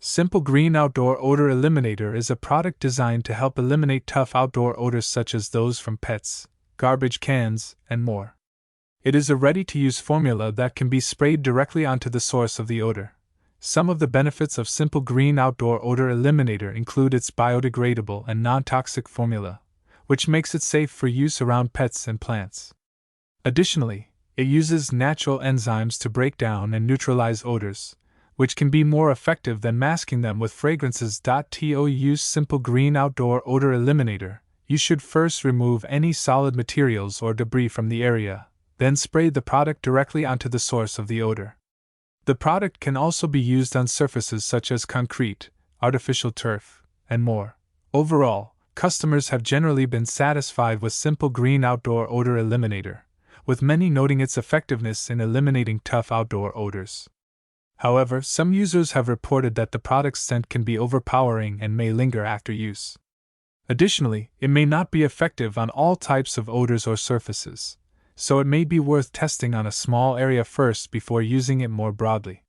Simple Green Outdoor Odor Eliminator is a product designed to help eliminate tough outdoor odors such as those from pets, garbage cans, and more. It is a ready-to-use formula that can be sprayed directly onto the source of the odor. Some of the benefits of Simple Green Outdoor Odor Eliminator include its biodegradable and non-toxic formula, which makes it safe for use around pets and plants. Additionally, it uses natural enzymes to break down and neutralize odors, which can be more effective than masking them with fragrances. To use Simple Green Outdoor Odor Eliminator, you should first remove any solid materials or debris from the area, then spray the product directly onto the source of the odor. The product can also be used on surfaces such as concrete, artificial turf, and more. Overall, customers have generally been satisfied with Simple Green Outdoor Odor Eliminator, with many noting its effectiveness in eliminating tough outdoor odors. However, some users have reported that the product's scent can be overpowering and may linger after use. Additionally, it may not be effective on all types of odors or surfaces, so it may be worth testing on a small area first before using it more broadly.